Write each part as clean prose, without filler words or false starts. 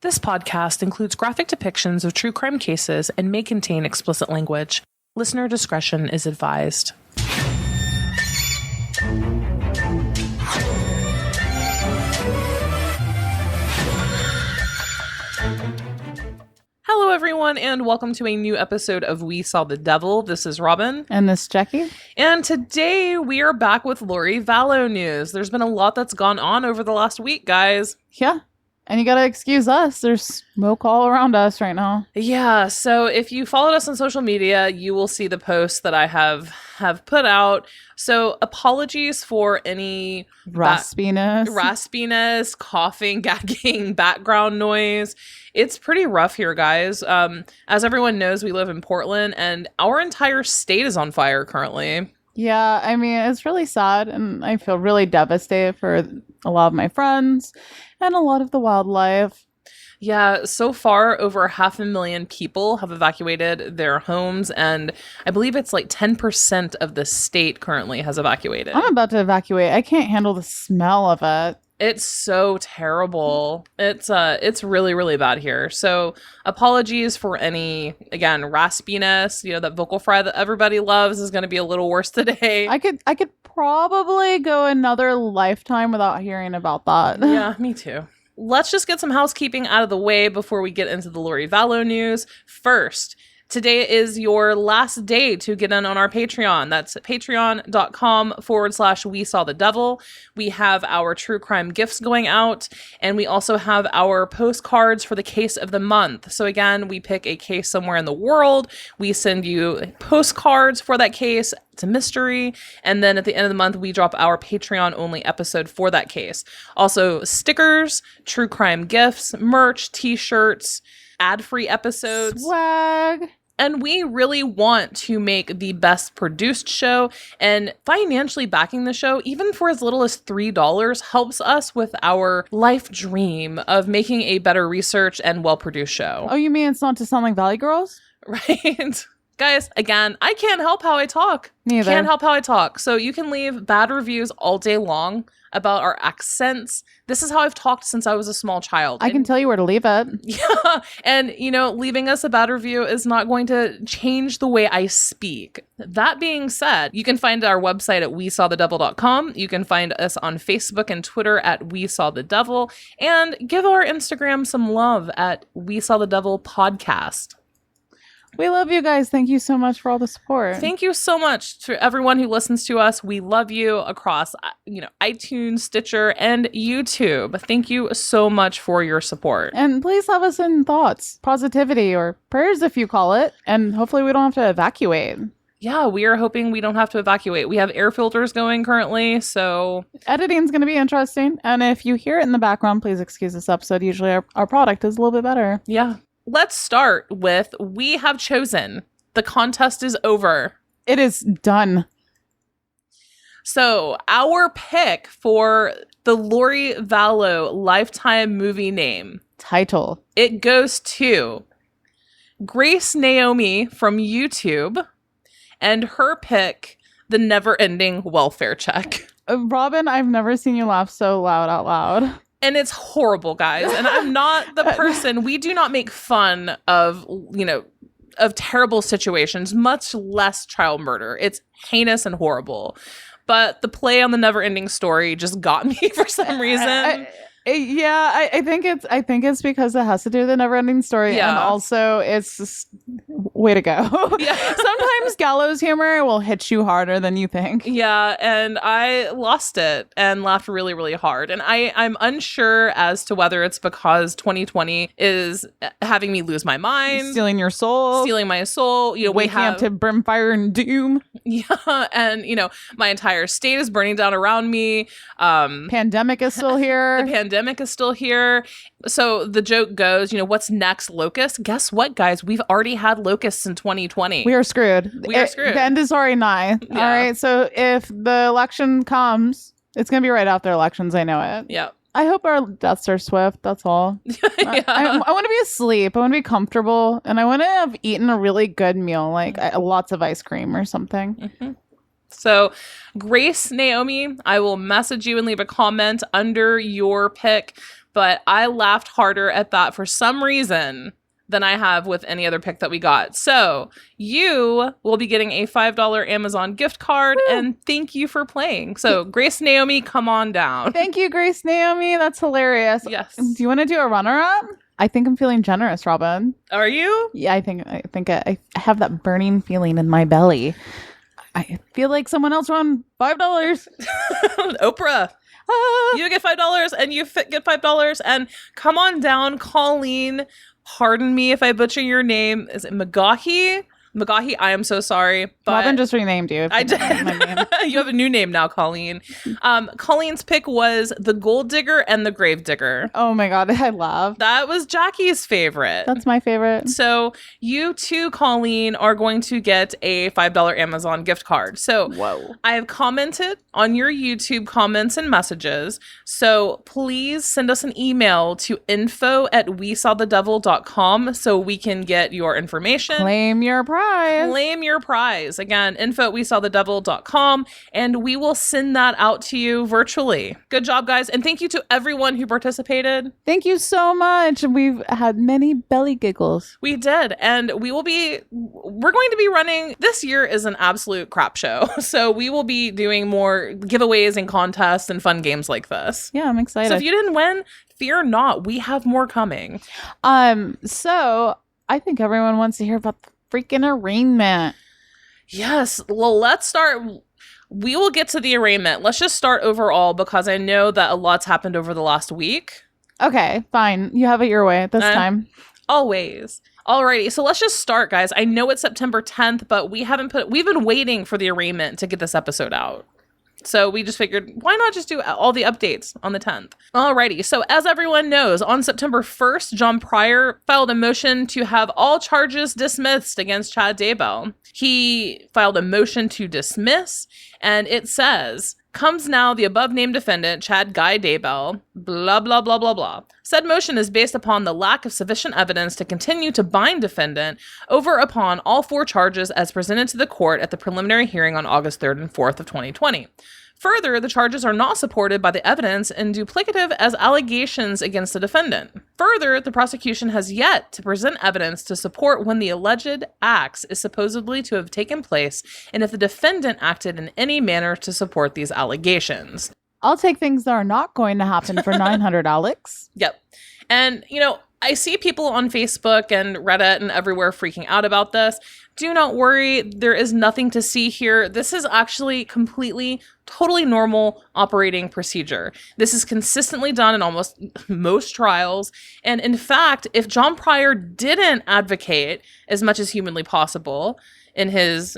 This podcast includes graphic depictions of true crime cases and may contain explicit language. Listener discretion is advised. Hello, everyone, and welcome to a new episode of We Saw the Devil. This is Robin. And this is Jackie. And today we are back with Lori Vallow news. There's been a lot that's gone on over the last week, guys. Yeah. And you gotta excuse us. There's smoke all around us right now. Yeah, so if you followed us on social media, you will see the posts that I have put out. So apologies for any raspiness, coughing, gagging, background noise. It's pretty rough here, guys. As everyone knows, we live in Portland, and our entire state is on fire currently. Yeah, I mean, it's really sad, and I feel really devastated for a lot of my friends and a lot of the wildlife. Yeah, so far, over 500,000 people have evacuated their homes, and I believe it's like 10% of the state currently has evacuated. I'm about to evacuate. I can't handle the smell of it. It's so terrible. It's really, really bad here. So apologies for any, again, raspiness. You know, that vocal fry that everybody loves is going to be a little worse today. I could probably go another lifetime without hearing about that. Yeah, me too. Let's just get some housekeeping out of the way before we get into the Lori Vallow news. First, today is your last day to get in on our Patreon. That's patreon.com/We Saw the Devil. We have our true crime gifts going out, and we also have our postcards for the case of the month. So again, we pick a case somewhere in the world. We send you postcards for that case. It's a mystery. And then at the end of the month, we drop our Patreon only episode for that case. Also stickers, true crime gifts, merch, t-shirts, ad-free episodes. Swag. And we really want to make the best produced show, and financially backing the show, even for as little as $3, helps us with our life dream of making a better research and well-produced show. Oh, you mean it's not to sound like Valley Girls? Right? Guys, again, I can't help how I talk. Neither. Can't help how I talk. So you can leave bad reviews all day long about our accents. This is how I've talked since I was a small child. I can tell you where to leave it. Yeah. And, you know, leaving us a bad review is not going to change the way I speak. That being said, you can find our website at wesawthedevil.com. You can find us on Facebook and Twitter at We Saw the Devil. And give our Instagram some love at We Saw the Devil Podcast. We love you guys. Thank you so much for all the support. Thank you so much to everyone who listens to us. We love you across, iTunes, Stitcher, and YouTube. Thank you so much for your support. And please have us in thoughts, positivity, or prayers if you call it. And hopefully we don't have to evacuate. Yeah, we are hoping we don't have to evacuate. We have air filters going currently, so... Editing's going to be interesting. And if you hear it in the background, please excuse this episode. Usually our product is a little bit better. Yeah. Let's start with We Have Chosen. The contest is over. It is done. So our pick for the Lori Vallow Lifetime movie name. Title. It goes to Grace Naomi from YouTube, and her pick, The Never Ending Welfare Check. Robin, I've never seen you laugh so loud out loud. And it's horrible, guys. And I'm not the person. We do not make fun of, of terrible situations, much less child murder. It's heinous and horrible. But the play on the never ending story just got me for some reason. I think it's because it has to do with the never ending story. Yeah. And also it's just way to go. Yeah. Sometimes gallows humor will hit you harder than you think. Yeah, and I lost it and laughed really, really hard. And I'm unsure as to whether it's because 2020 is having me lose my mind. Stealing your soul. Stealing my soul. Waking up to brimfire and doom. Yeah, and, my entire state is burning down around me. Pandemic is still here. The pandemic is still here. So the joke goes, what's next, locusts? Guess what, guys? We've already had locusts in 2020. We are screwed. We are screwed. The end is already nigh. Yeah. All right. So if the election comes, it's going to be right after elections. I know it. Yeah. I hope our deaths are swift. That's all. Yeah. I want to be asleep. I want to be comfortable. And I want to have eaten a really good meal, like lots of ice cream or something. Mm-hmm. So, Grace Naomi, I will message you and leave a comment under your pick. but I laughed harder at that for some reason than I have with any other pick that we got. So you will be getting a $5 Amazon gift card. Woo. And thank you for playing. So Grace Naomi, come on down. Thank you, Grace Naomi. That's hilarious. Yes. Do you want to do a runner-up? I think I'm feeling generous, Robin. Are you? Yeah, I think I have that burning feeling in my belly. I feel like someone else won $5. Oprah. You get $5 and you get $5. And come on down, Colleen. Pardon me if I butcher your name. Is it McGaughy? McGaughy, I am so sorry. But Robin just renamed you. I did. You have a new name now, Colleen. Colleen's pick was the Gold Digger and the Grave Digger. Oh my God, I love. That was Jackie's favorite. That's my favorite. So you too, Colleen, are going to get a $5 Amazon gift card. So whoa. I have commented on your YouTube comments and messages. So please send us an email to info@wesawthedevil.com so we can get your information. Claim your prize. Claim your prize. Again, info@wesawthedevil.com, and we will send that out to you virtually. Good job, guys. And thank you to everyone who participated. Thank you so much. We've had many belly giggles. We did. And we're going to be running, this year is an absolute crap show. So we will be doing more giveaways and contests and fun games like this. Yeah, I'm excited. So if you didn't win, fear not. We have more coming. So I think everyone wants to hear about the freaking arraignment. Yes. Well, let's start. We will get to the arraignment. Let's just start overall because I know that a lot's happened over the last week. Okay, fine. You have it your way this time. Always. Alrighty. So let's just start, guys. I know it's September 10th, but we've been waiting for the arraignment to get this episode out. So we just figured, why not just do all the updates on the 10th? Alrighty, so as everyone knows, on September 1st, John Pryor filed a motion to have all charges dismissed against Chad Daybell. He filed a motion to dismiss, and it says, comes now the above-named defendant, Chad Guy Daybell, blah, blah, blah, blah, blah. Said motion is based upon the lack of sufficient evidence to continue to bind defendant over upon all 4 charges as presented to the court at the preliminary hearing on August 3rd and 4th of 2020. Further, the charges are not supported by the evidence and duplicative as allegations against the defendant. Further, the prosecution has yet to present evidence to support when the alleged acts is supposedly to have taken place and if the defendant acted in any manner to support these allegations. I'll take things that are not going to happen for 900, Alex. Yep. And, I see people on Facebook and Reddit and everywhere freaking out about this. Do not worry. There is nothing to see here. This is actually completely, totally normal operating procedure. This is consistently done in almost most trials. And in fact, if John Pryor didn't advocate as much as humanly possible as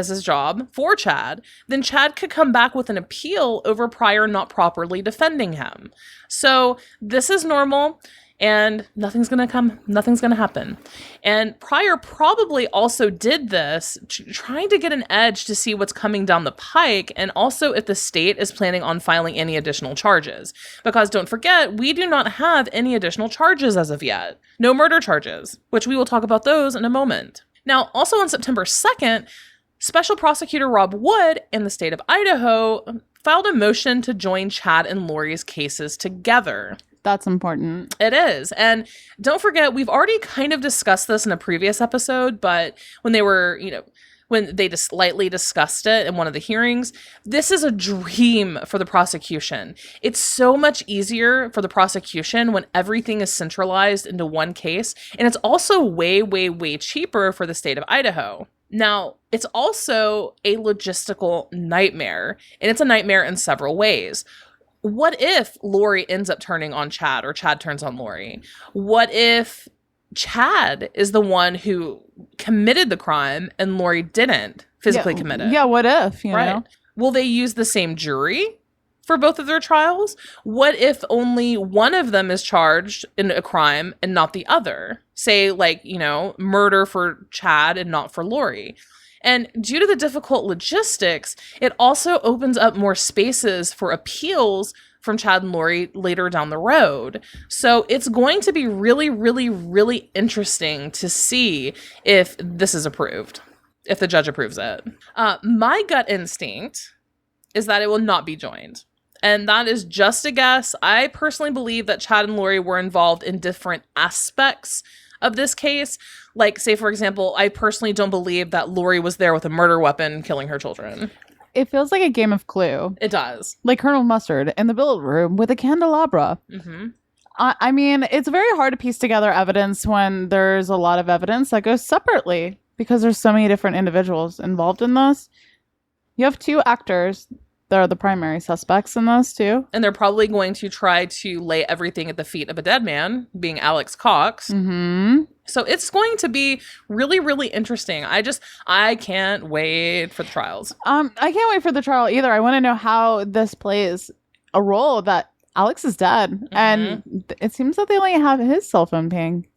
his job for Chad, then Chad could come back with an appeal over Pryor not properly defending him. So this is normal. And nothing's going to happen. And Pryor probably also did this trying to get an edge to see what's coming down the pike and also if the state is planning on filing any additional charges. Because don't forget, we do not have any additional charges as of yet. No murder charges, which we will talk about those in a moment. Now, also on September 2nd, Special Prosecutor Rob Wood in the state of Idaho filed a motion to join Chad and Lori's cases together. That's important. It is. And don't forget, we've already kind of discussed this in a previous episode, but when they just lightly discussed it in one of the hearings, this is a dream for the prosecution. It's so much easier for the prosecution when everything is centralized into one case. And it's also way, way, way cheaper for the state of Idaho. Now, it's also a logistical nightmare, and it's a nightmare in several ways. What if Lori ends up turning on Chad or Chad turns on Lori? What if Chad is the one who committed the crime and Lori didn't physically commit it? Yeah, what if, you know? Will they use the same jury for both of their trials? What if only one of them is charged in a crime and not the other? Say, murder for Chad and not for Lori. And due to the difficult logistics, it also opens up more spaces for appeals from Chad and Lori later down the road. So it's going to be really, really, really interesting to see if this is approved, if the judge approves it. My gut instinct is that it will not be joined. And that is just a guess. I personally believe that Chad and Lori were involved in different aspects of this case. Like, say, for example, I personally don't believe that Lori was there with a murder weapon killing her children. It feels like a game of Clue. It does. Like Colonel Mustard in the billiard room with a candelabra. Mm-hmm. I mean, it's very hard to piece together evidence when there's a lot of evidence that goes separately because there's so many different individuals involved in this. You have 2 actors that are the primary suspects in this, too. And they're probably going to try to lay everything at the feet of a dead man, being Alex Cox. Mm-hmm. So it's going to be really, really interesting. I can't wait for the trials. I can't wait for the trial either. I want to know how this plays a role that Alex is dead. Mm-hmm. And it seems that they only have his cell phone ping.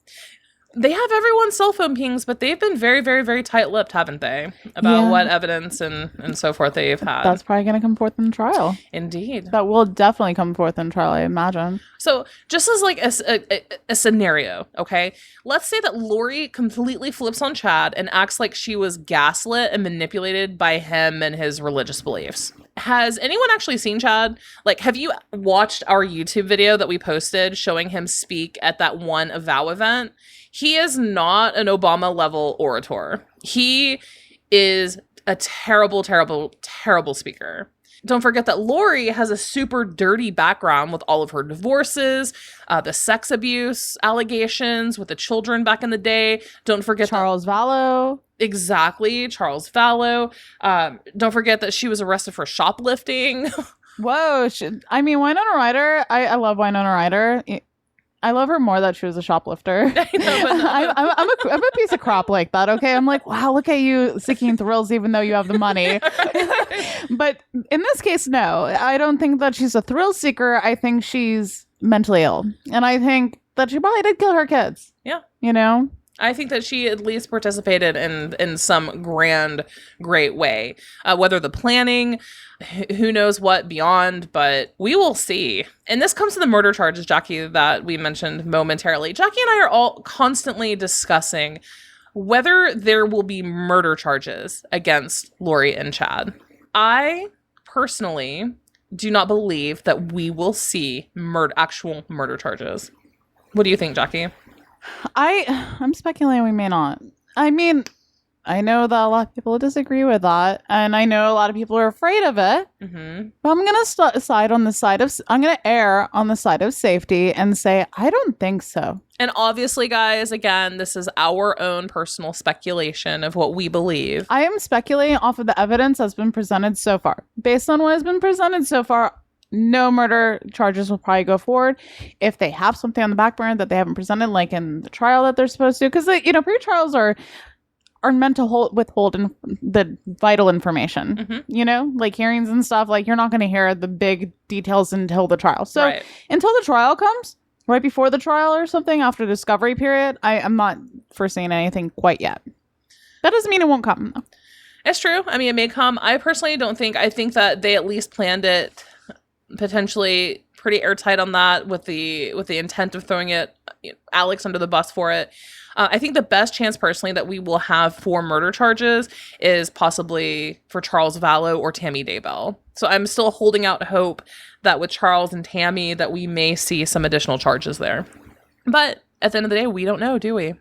They have everyone's cell phone pings, but they've been very, very, very tight-lipped, haven't they? About what evidence and so forth they've had. That's probably going to come forth in trial. Indeed. That will definitely come forth in trial, I imagine. So just as like a scenario, okay? Let's say that Lori completely flips on Chad and acts like she was gaslit and manipulated by him and his religious beliefs. Has anyone actually seen Chad? Like, have you watched our YouTube video that we posted showing him speak at that one Avow event? He is not an Obama-level orator. He is a terrible, terrible, terrible speaker. Don't forget that Lori has a super dirty background with all of her divorces, the sex abuse allegations with the children back in the day. Don't forget Charles Vallow. Exactly, Charles Vallow. Don't forget that she was arrested for shoplifting. Whoa. I mean, Winona Ryder, I love Winona Ryder. I love her more that she was a shoplifter. I know, but I'm a piece of crap like that, okay? I'm like, wow, look at you seeking thrills even though you have the money. But in this case, no. I don't think that she's a thrill seeker. I think she's mentally ill. And I think that she probably did kill her kids. Yeah. You know? I think that she at least participated in some grand, great way. Whether the planning, who knows what beyond, but we will see. And this comes to the murder charges, Jackie, that we mentioned momentarily. Jackie and I are all constantly discussing whether there will be murder charges against Lori and Chad. I personally do not believe that we will see actual murder charges. What do you think, Jackie? I'm speculating we may not. I mean, I know that a lot of people disagree with that, and I know a lot of people are afraid of it. Mm-hmm. But I'm gonna err on the side of safety and say I don't think so. And obviously, guys, again, this is our own personal speculation of what we believe. I am speculating off of the evidence that's been presented so far. Based on what has been presented so far, no murder charges will probably go forward. If they have something on the back burner that they haven't presented, like in the trial that they're supposed to, because pre-trials are meant to withhold the vital information, like hearings and stuff. Like, you're not going to hear the big details until the trial. So until the trial comes, right before the trial or something, after the discovery period, I am not foreseeing anything quite yet. That doesn't mean it won't come, though. It's true. I mean, it may come. I personally don't think. I think that they at least planned it potentially pretty airtight on that with the intent of throwing Alex under the bus for it. I think the best chance personally that we will have for murder charges is possibly for Charles Vallow or Tammy Daybell. So I'm still holding out hope that with Charles and Tammy that we may see some additional charges there. But at the end of the day, we don't know, do we?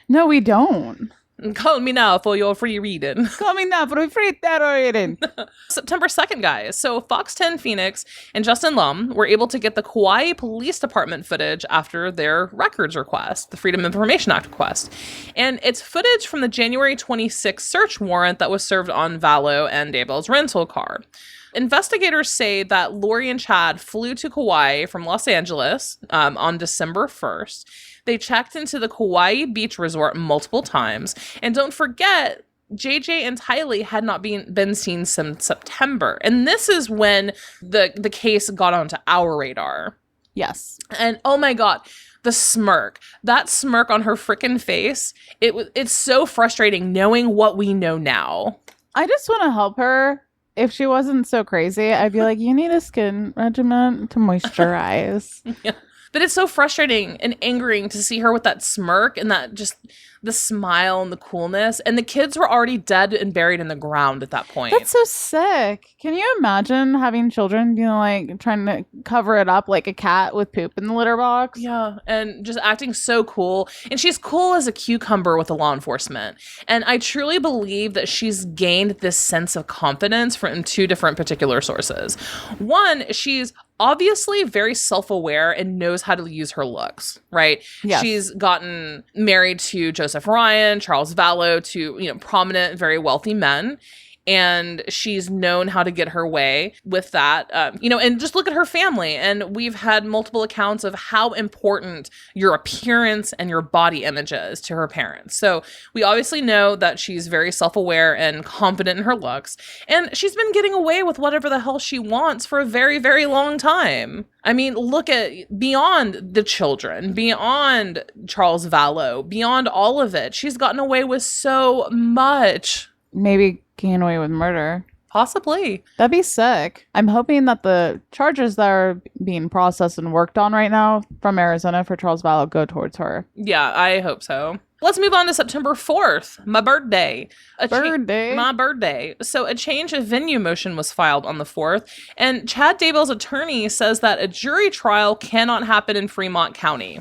No, we don't. Call me now for your free reading. Call me now for a free terror reading. September 2nd, guys. So Fox 10 Phoenix and Justin Lum were able to get the Kauai Police Department footage after their records request, the Freedom of Information Act request. And it's footage from the January 26th search warrant that was served on Vallow and Daybell's rental car. Investigators say that Lori and Chad flew to Kauai from Los Angeles on December 1st. They checked into the Kauai Beach Resort multiple times. And don't forget, JJ and Tylee had not been seen since September. And this is when the case got onto our radar. Yes. And oh my God, the smirk. That smirk on her freaking face. It's so frustrating knowing what we know now. I just want to help her. If she wasn't so crazy, I'd be like, you need a skin regimen to moisturize. Yeah. But it's so frustrating and angering to see her with that smirk and that just the smile and the coolness. And the kids were already dead and buried in the ground at that point. That's so sick. Can you imagine having children, like trying to cover it up like a cat with poop in the litter box? Yeah, and just acting so cool. And she's cool as a cucumber with the law enforcement. And I truly believe that she's gained this sense of confidence from two different particular sources. One, she's obviously very self-aware and knows how to use her looks, right? Yes. She's gotten married to Joseph Ryan, Charles Vallow, to, prominent, very wealthy men. And she's known how to get her way with that, and just look at her family. And we've had multiple accounts of how important your appearance and your body image is to her parents. So we obviously know that she's very self-aware and confident in her looks. And she's been getting away with whatever the hell she wants for a very, very long time. I mean, look at beyond the children, beyond Charles Vallow, beyond all of it. She's gotten away with so much. Maybe getting away with murder. Possibly. That'd be sick. I'm hoping that the charges that are being processed and worked on right now from Arizona for Charles Vallow go towards her. Yeah, I hope so. Let's move on to September 4th, my birthday. My birthday. So a change of venue motion was filed on the 4th, and Chad Daybell's attorney says that a jury trial cannot happen in Fremont County.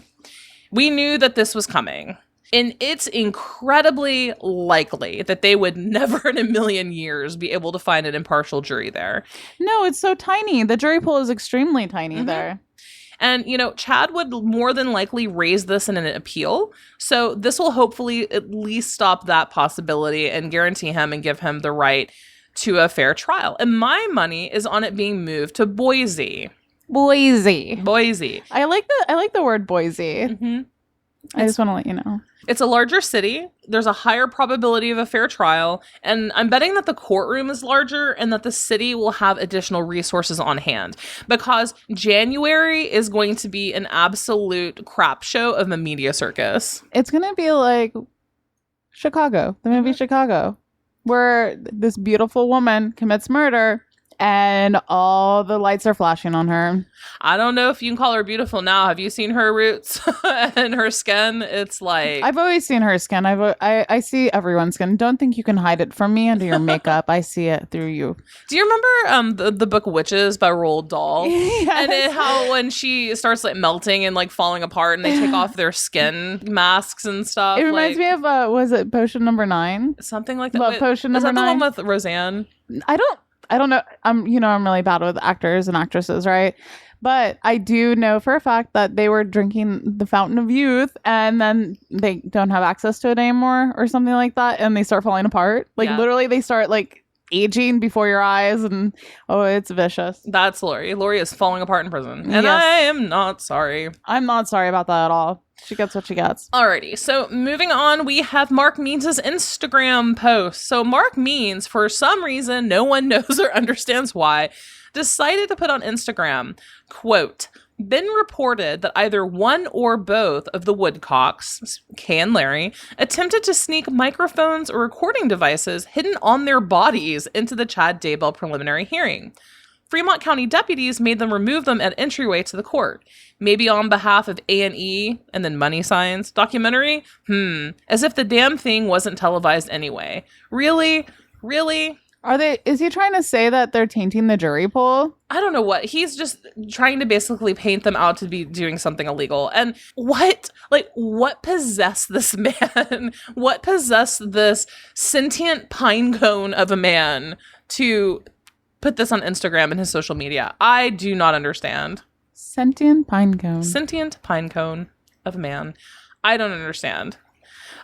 We knew that this was coming. And it's incredibly likely that they would never in a million years be able to find an impartial jury there. No, it's so tiny. The jury pool is extremely tiny there. And, Chad would more than likely raise this in an appeal. So this will hopefully at least stop that possibility and guarantee him and give him the right to a fair trial. And my money is on it being moved to Boise. Boise. I like the word Boise. Mm-hmm. I just want to let you know. It's a larger city. There's a higher probability of a fair trial. And I'm betting that the courtroom is larger and that the city will have additional resources on hand. Because January is going to be an absolute crap show of a media circus. It's going to be like Chicago, the movie Chicago, where this beautiful woman commits murder and all the lights are flashing on her. I don't know if you can call her beautiful now. Have you seen her roots and her skin? It's like... I've always seen her skin. I see everyone's skin. Don't think you can hide it from me under your makeup. I see it through you. Do you remember the book Witches by Roald Dahl? Yes. And how when she starts like melting and like falling apart and they take off their skin masks and stuff. It reminds me of, was it Potion Number 9? Something like that. Love Potion Number 9? Is that the one with Roseanne? I don't know. I'm really bad with actors and actresses, right? But I do know for a fact that they were drinking the Fountain of Youth and then they don't have access to it anymore or something like that. And they start falling apart. Literally they start aging before your eyes. And it's vicious. That's Lori. Lori is falling apart in prison. And yes. I am not sorry. I'm not sorry about that at all. She gets what she gets. Alrighty, so moving on, we have Mark Means' Instagram post. So Mark Means, for some reason, no one knows or understands why, decided to put on Instagram, quote, been reported that either one or both of the Woodcocks, Kay and Larry, attempted to sneak microphones or recording devices hidden on their bodies into the Chad Daybell preliminary hearing. Fremont County deputies made them remove them at entryway to the court. Maybe on behalf of A&E and then money signs documentary? As if the damn thing wasn't televised anyway. Really? Is he trying to say that they're tainting the jury pool? I don't know what. He's just trying to basically paint them out to be doing something illegal. And what possessed this man? What possessed this sentient pine cone of a man to put this on Instagram and his social media? I do not understand. Sentient pine cone of a man. I don't understand.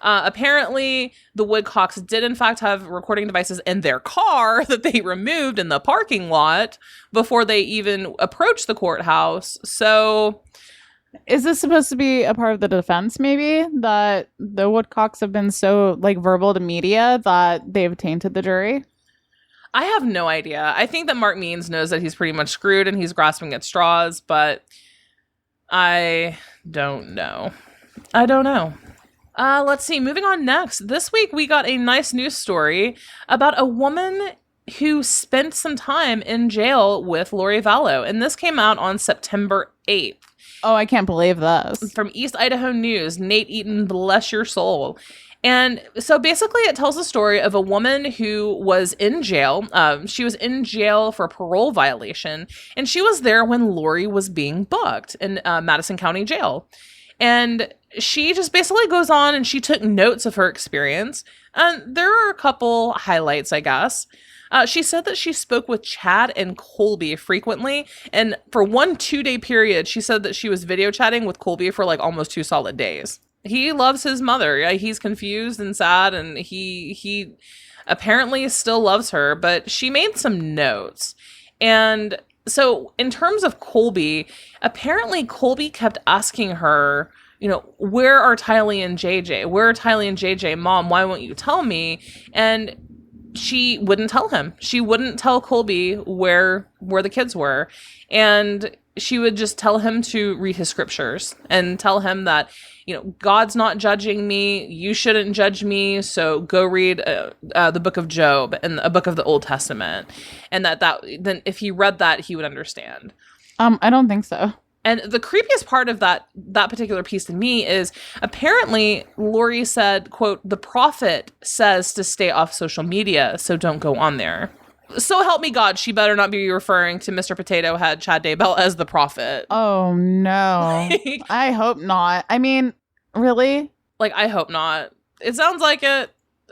Apparently, the Woodcocks did in fact have recording devices in their car that they removed in the parking lot before they even approached the courthouse. So... is this supposed to be a part of the defense, maybe? That the Woodcocks have been so, verbal to media that they've tainted the jury? I have no idea. I think that Mark Means knows that he's pretty much screwed and he's grasping at straws, but I don't know. Let's see. Moving on next. This week we got a nice news story about a woman who spent some time in jail with Lori Vallow, and this came out on September 8th. Oh, I can't believe this. From East Idaho News, Nate Eaton, bless your soul. And so basically it tells the story of a woman who was in jail. She was in jail for a parole violation, and she was there when Lori was being booked in Madison County Jail. And she just basically goes on and she took notes of her experience. And there are a couple highlights, I guess. She said that she spoke with Chad and Colby frequently. And for 1 2-day period, she said that she was video chatting with Colby for like almost 2 solid days. He loves his mother. Yeah, he's confused and sad, and he apparently still loves her, but she made some notes. And so in terms of Colby, apparently Colby kept asking her, you know, where are Tylee and JJ? Where are Tylee and JJ? Mom, why won't you tell me? And she wouldn't tell him. She wouldn't tell Colby where the kids were. And she would just tell him to read his scriptures and tell him that, you know, God's not judging me. You shouldn't judge me. So go read the book of Job and a book of the Old Testament. And that then if he read that, he would understand. I don't think so. And the creepiest part of that particular piece to me is apparently Lori said, quote, the prophet says to stay off social media, so don't go on there. So help me God, she better not be referring to Mr. Potato Head Chad Daybell as the prophet. Oh, no. I hope not. I mean, really? Like, I hope not. It sounds like it.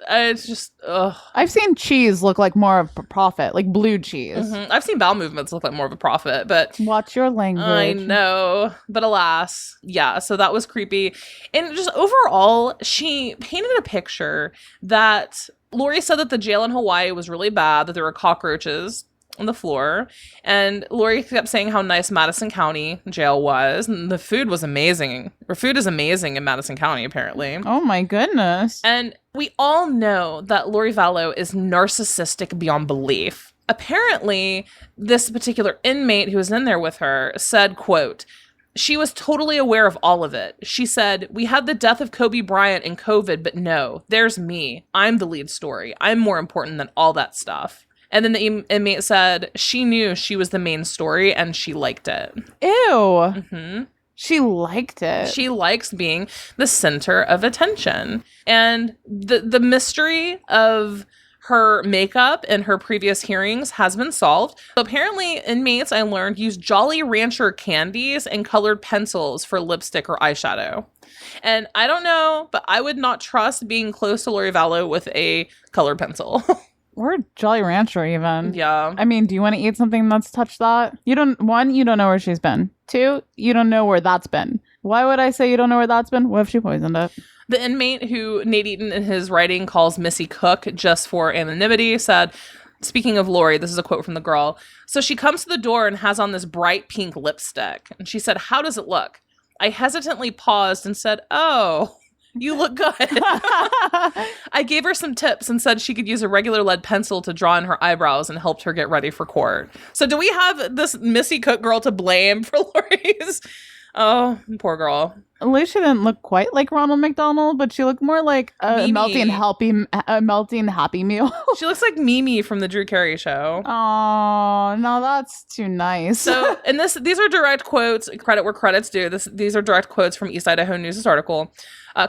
It's just, ugh. I've seen cheese look like more of a prophet, like blue cheese. Mm-hmm. I've seen bowel movements look like more of a prophet, but... Watch your language. I know, but alas. Yeah, so that was creepy. And just overall, she painted a picture that... Lori said that the jail in Hawaii was really bad, that there were cockroaches on the floor. And Lori kept saying how nice Madison County jail was. And the food was amazing. Or food is amazing in Madison County, apparently. Oh my goodness. And we all know that Lori Vallow is narcissistic beyond belief. Apparently, this particular inmate who was in there with her said, quote, she was totally aware of all of it. She said, we had the death of Kobe Bryant and COVID, but no, there's me. I'm the lead story. I'm more important than all that stuff. And then the inmate said she knew she was the main story and she liked it. Ew. Mm-hmm. She liked it. She likes being the center of attention. And the mystery of her makeup in her previous hearings has been solved. So apparently, inmates, I learned, use Jolly Rancher candies and colored pencils for lipstick or eyeshadow. And I don't know, but I would not trust being close to Lori Vallow with a colored pencil. Or Jolly Rancher, even. Yeah. I mean, do you want to eat something that's touched that? You don't know where she's been. 2, you don't know where that's been. Why would I say you don't know where that's been? What if she poisoned it? The inmate who Nate Eaton in his writing calls Missy Cook just for anonymity said, speaking of Lori, this is a quote from the girl. So she comes to the door and has on this bright pink lipstick. And she said, how does it look? I hesitantly paused and said, oh, you look good. I gave her some tips and said she could use a regular lead pencil to draw in her eyebrows and helped her get ready for court. So do we have this Missy Cook girl to blame for Lori's? Oh, poor girl. At least she didn't look quite like Ronald McDonald, but she looked more like a melting Happy Meal. She looks like Mimi from the Drew Carey Show. Oh, no, that's too nice. So, and these are direct quotes, credit where credit's due. These are direct quotes from East Idaho News' article.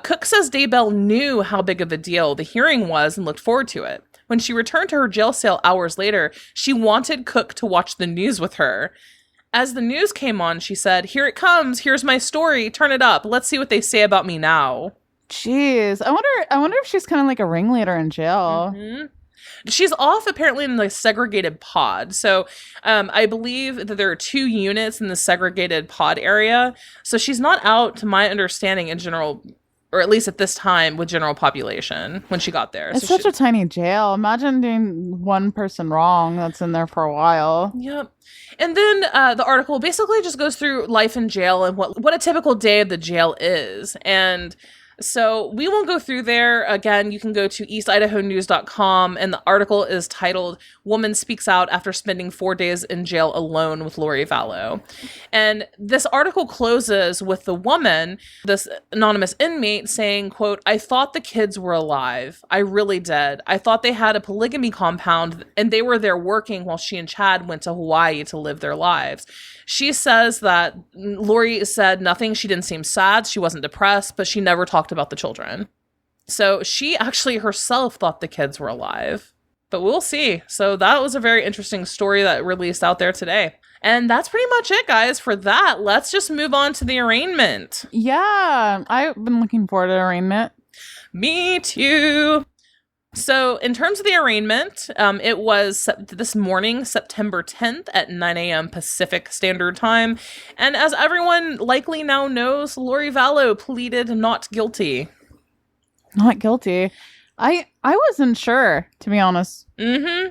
Cook says Daybell knew how big of a deal the hearing was and looked forward to it. When she returned to her jail cell hours later, she wanted Cook to watch the news with her. As the news came on, she said, here it comes. Here's my story. Turn it up. Let's see what they say about me now. Jeez. I wonder if she's kind of like a ringleader in jail. Mm-hmm. She's off apparently in the segregated pod. So I believe that there are 2 units in the segregated pod area. So she's not out, to my understanding, in general, or at least at this time, with general population when she got there. It's such a tiny jail. Imagine doing one person wrong that's in there for a while. Yep. And then the article basically just goes through life in jail and what a typical day of the jail is. And So we won't go through there. Again, you can go to eastidahonews.com, and the article is titled "Woman Speaks Out After Spending 4 Days in Jail Alone with Lori Vallow." And this article closes with the woman, this anonymous inmate, saying, quote, "I thought the kids were alive. I really did. I thought they had a polygamy compound and they were there working while she and Chad went to Hawaii to live their lives." She says that Lori said nothing. She didn't seem sad. She wasn't depressed, but she never talked about the children. So she actually herself thought the kids were alive, but we'll see. So that was a very interesting story that released out there today. And that's pretty much it, guys, for that. Let's just move on to the arraignment. Yeah, I've been looking forward to arraignment. Me too. So in terms of the arraignment, it was this morning, September 10th at 9 a.m. Pacific Standard Time. And as everyone likely now knows, Lori Vallow pleaded not guilty. Not guilty. I wasn't sure, to be honest. Mm-hmm.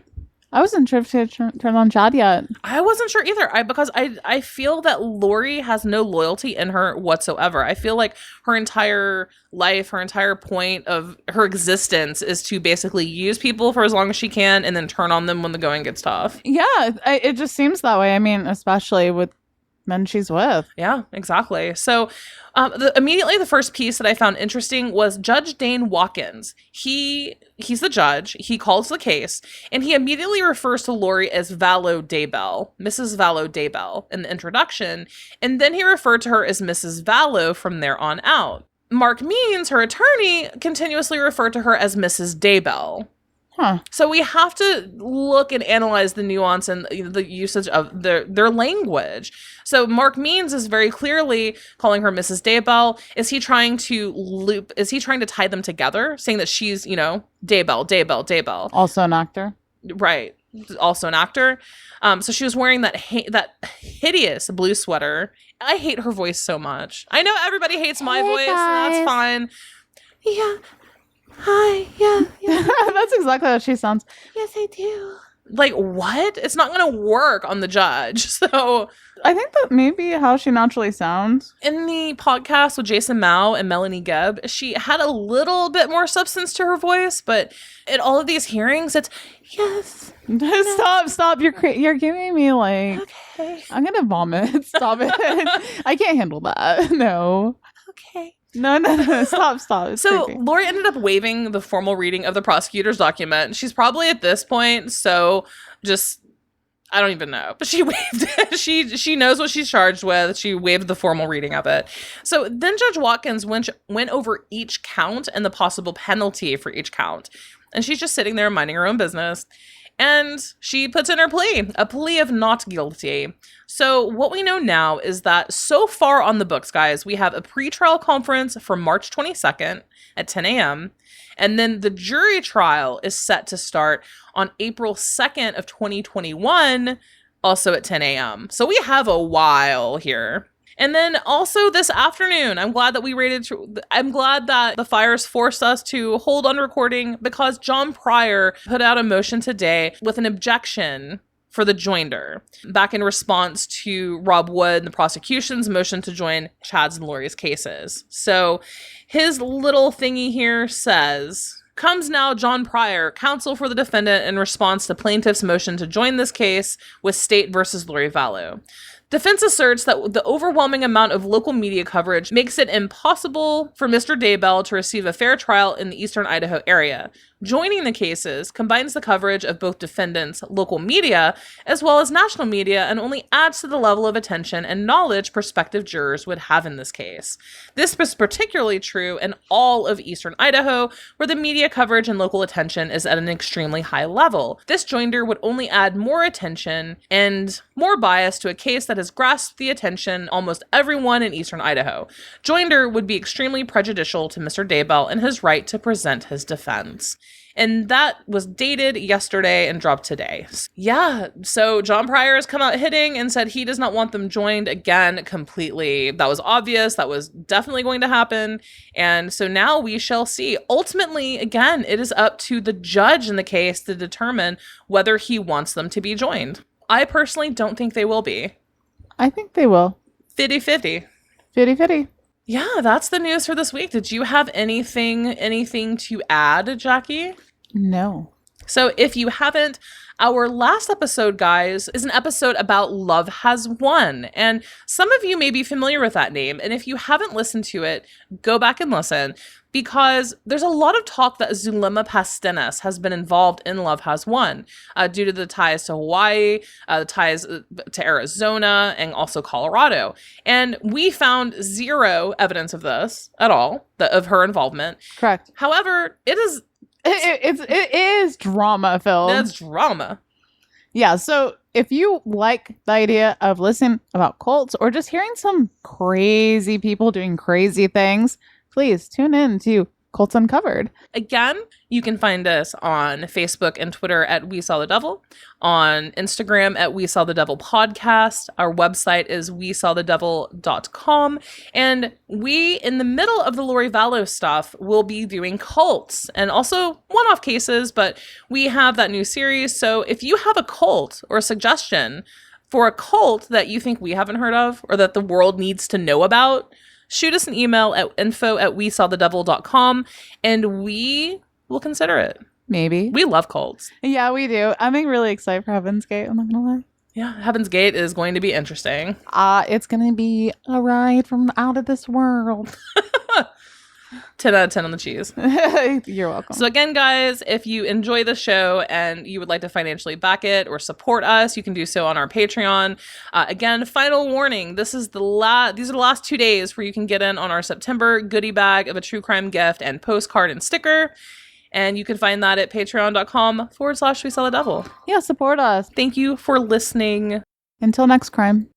I wasn't sure if she had turned on Chad yet. I wasn't sure either. Because I feel that Lori has no loyalty in her whatsoever. I feel like her entire life, her entire point of her existence is to basically use people for as long as she can and then turn on them when the going gets tough. Yeah, it just seems that way. I mean, especially with men she's with. Yeah, exactly. So immediately the first piece that I found interesting was Judge Dane Watkins. He's the judge. He calls the case, and he immediately refers to Lori as Vallow Daybell, Mrs. Vallow Daybell in the introduction, and then he referred to her as Mrs. Vallow from there on out. Mark Means, her attorney, continuously referred to her as Mrs. Daybell. Huh. So we have to look and analyze the nuance and the usage of their language. So Mark Means is very clearly calling her Mrs. Daybell. Is he trying to tie them together, saying that she's, Daybell? Also an actor. Right. Also an actor. So she was wearing that hideous blue sweater. I hate her voice so much. I know everybody hates my voice, and that's fine. Yeah. Hi, yeah. That's exactly how she sounds. Yes, I do. Like, what? It's not going to work on the judge. So I think that may be how she naturally sounds. in the podcast with Jason Mao and Melanie Gebb, she had a little bit more substance to her voice, but in all of these hearings, it's, yes. Stop. You're giving me like, Okay. I'm going to vomit. Stop it. I can't handle that. No. Okay. No. Stop. It's So creepy. Lori ended up waiving the formal reading of the prosecutor's document. She's probably at this point, so just, I don't even know. But she waived it. She knows what she's charged with. She waived the formal reading of it. So then Judge Watkins went over each count and the possible penalty for each count. And she's just sitting there minding her own business. And she puts in her plea, a plea of not guilty. So what we know now is that so far on the books, guys, we have a pretrial conference for March 22nd at 10 a.m. And then the jury trial is set to start on April 2nd of 2021, also at 10 a.m. So we have a while here. And then also this afternoon, I'm glad that the fires forced us to hold on recording because John Pryor put out a motion today with an objection for the joinder back in response to Rob Wood and the prosecution's motion to join Chad's and Lori's cases. So his little thingy here says, comes now John Pryor, counsel for the defendant in response to plaintiff's motion to join this case with State versus Lori Vallow. Defense asserts that the overwhelming amount of local media coverage makes it impossible for Mr. Daybell to receive a fair trial in the eastern Idaho area. Joining the cases combines the coverage of both defendants' local media as well as national media and only adds to the level of attention and knowledge prospective jurors would have in this case. This was particularly true in all of eastern Idaho, where the media coverage and local attention is at an extremely high level. This joinder would only add more attention and more bias to a case that has grasped the attention almost everyone in eastern Idaho. Joinder would be extremely prejudicial to Mr. Daybell and his right to present his defense. And that was dated yesterday and dropped today. Yeah, so John Pryor has come out hitting and said he does not want them joined again completely. That was obvious. That was definitely going to happen. And so now we shall see. Ultimately, again, it is up to the judge in the case to determine whether he wants them to be joined. I personally don't think they will be. I think they will. 50-50. 50-50. Yeah, that's the news for this week. Did you have anything to add, Jackie? No. So if you haven't, our last episode, guys, is an episode about Love Has Won. And some of you may be familiar with that name. And if you haven't listened to it, go back and listen, because there's a lot of talk that Zulema Pastenes has been involved in Love Has Won due to the ties to Hawaii, the ties to Arizona, and also Colorado. And we found zero evidence of this at all, of her involvement. Correct. However, it is drama filled. That's drama. Yeah, so if you like the idea of listening about cults or just hearing some crazy people doing crazy things, please tune in to Cults Uncovered. Again, you can find us on Facebook and Twitter at We Saw the Devil, on Instagram at We Saw the Devil Podcast. Our website is WeSawTheDevil.com. And we, in the middle of the Lori Vallow stuff, will be doing cults and also one-off cases, but we have that new series. So if you have a cult or a suggestion for a cult that you think we haven't heard of or that the world needs to know about, shoot us an email at info@WeSawTheDevil.com and we will consider it. Maybe. We love cults. Yeah, we do. I'm really excited for Heaven's Gate. I'm not going to lie. Yeah, Heaven's Gate is going to be interesting. It's going to be a ride from out of this world. 10 out of 10 on the cheese. You're welcome. So again, guys, if you enjoy the show and you would like to financially back it or support us, you can do so on our Patreon. Again, final warning, these are the last 2 days where you can get in on our September goodie bag of a true crime gift and postcard and sticker. And you can find that at patreon.com/We Saw the Devil. Yeah, support us. Thank you for listening. Until next crime.